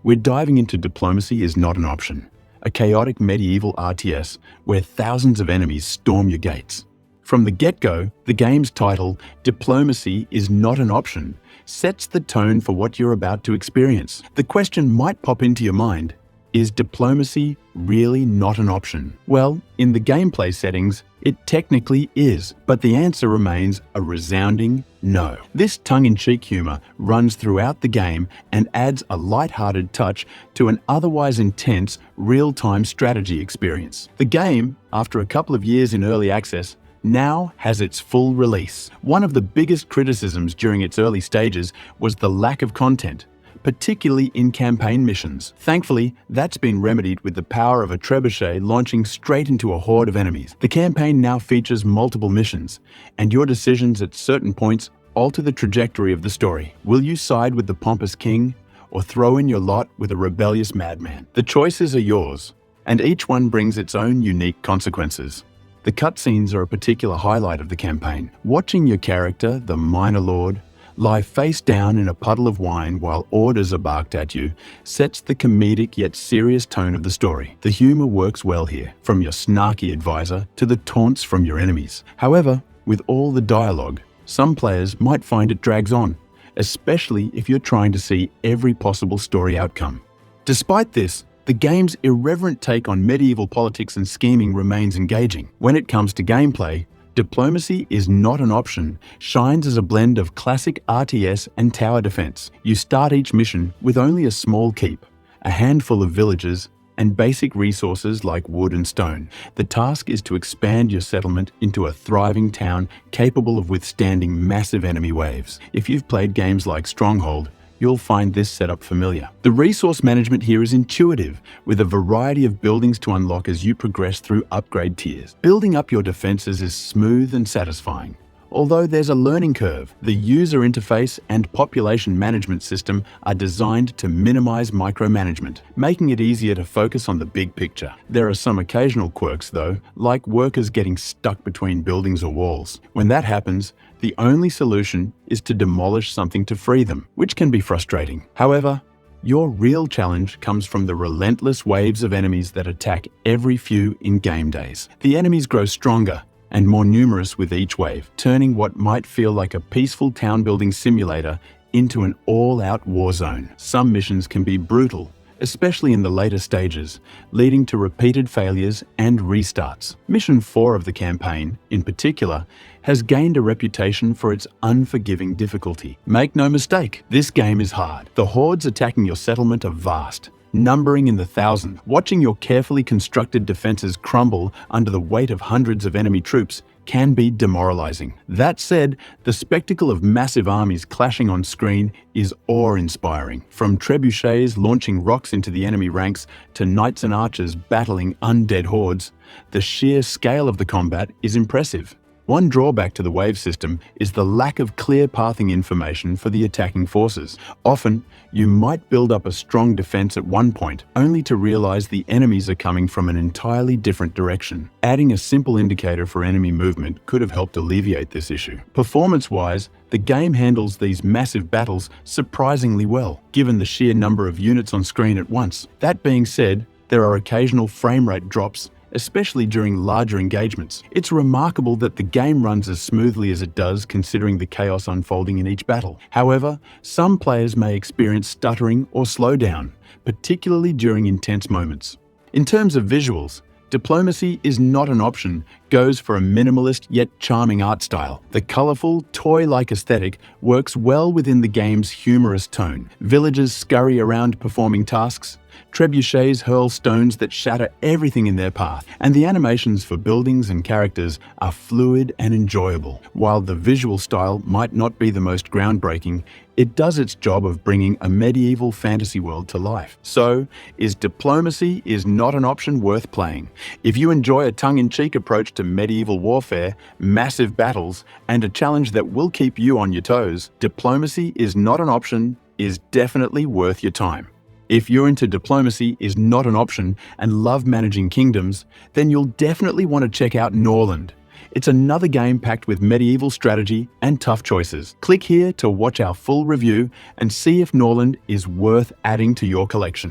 We're diving into Diplomacy is Not an Option, a chaotic medieval RTS where thousands of enemies storm your gates. From the get-go, the game's title, Diplomacy is Not an Option, sets the tone for what you're about to experience. The question might pop into your mind, is diplomacy really not an option? Well, in the gameplay settings, it technically is, but the answer remains a resounding no. This tongue-in-cheek humor runs throughout the game and adds a light-hearted touch to an otherwise intense, real-time strategy experience. The game, after a couple of years in early access, now has its full release. One of the biggest criticisms during its early stages was the lack of content, particularly in campaign missions. Thankfully, that's been remedied with the power of a trebuchet launching straight into a horde of enemies. The campaign now features multiple missions, and your decisions at certain points alter the trajectory of the story. Will you side with the pompous king, or throw in your lot with a rebellious madman? The choices are yours, and each one brings its own unique consequences. The cutscenes are a particular highlight of the campaign. Watching your character, the Minor Lord, lie face down in a puddle of wine while orders are barked at you sets the comedic yet serious tone of the story. The humor works well here, from your snarky advisor to the taunts from your enemies. However, with all the dialogue, some players might find it drags on, especially if you're trying to see every possible story outcome. Despite this, the game's irreverent take on medieval politics and scheming remains engaging. When it comes to gameplay, Diplomacy is Not an Option shines as a blend of classic RTS and tower defense. You start each mission with only a small keep, a handful of villages, and basic resources like wood and stone. The task is to expand your settlement into a thriving town capable of withstanding massive enemy waves. If you've played games like Stronghold, you'll find this setup familiar. The resource management here is intuitive, with a variety of buildings to unlock as you progress through upgrade tiers. Building up your defenses is smooth and satisfying. Although there's a learning curve, the user interface and population management system are designed to minimize micromanagement, making it easier to focus on the big picture. There are some occasional quirks though, like workers getting stuck between buildings or walls. When that happens, the only solution is to demolish something to free them, which can be frustrating. However, your real challenge comes from the relentless waves of enemies that attack every few in-game days. The enemies grow stronger and more numerous with each wave, turning what might feel like a peaceful town-building simulator into an all-out war zone. Some missions can be brutal, especially in the later stages, leading to repeated failures and restarts. Mission 4 of the campaign, in particular, has gained a reputation for its unforgiving difficulty. Make no mistake, this game is hard. The hordes attacking your settlement are vast, numbering in the thousands. Watching your carefully constructed defenses crumble under the weight of hundreds of enemy troops can be demoralizing. That said, the spectacle of massive armies clashing on screen is awe-inspiring. From trebuchets launching rocks into the enemy ranks to knights and archers battling undead hordes, the sheer scale of the combat is impressive. One drawback to the wave system is the lack of clear pathing information for the attacking forces. Often, you might build up a strong defense at one point, only to realize the enemies are coming from an entirely different direction. Adding a simple indicator for enemy movement could have helped alleviate this issue. Performance-wise, the game handles these massive battles surprisingly well, given the sheer number of units on screen at once. That being said, there are occasional frame rate drops, especially during larger engagements. It's remarkable that the game runs as smoothly as it does considering the chaos unfolding in each battle. However, some players may experience stuttering or slowdown, particularly during intense moments. In terms of visuals, Diplomacy is Not an Option goes for a minimalist yet charming art style. The colorful, toy-like aesthetic works well within the game's humorous tone. Villagers scurry around performing tasks, trebuchets hurl stones that shatter everything in their path, and the animations for buildings and characters are fluid and enjoyable. While the visual style might not be the most groundbreaking, it does its job of bringing a medieval fantasy world to life. So, is Diplomacy is Not an Option worth playing? If you enjoy a tongue-in-cheek approach to medieval warfare, massive battles, and a challenge that will keep you on your toes, Diplomacy is Not an Option is definitely worth your time. If you're into Diplomacy is Not an Option and love managing kingdoms, then you'll definitely want to check out Norland. It's another game packed with medieval strategy and tough choices. Click here to watch our full review and see if Norland is worth adding to your collection.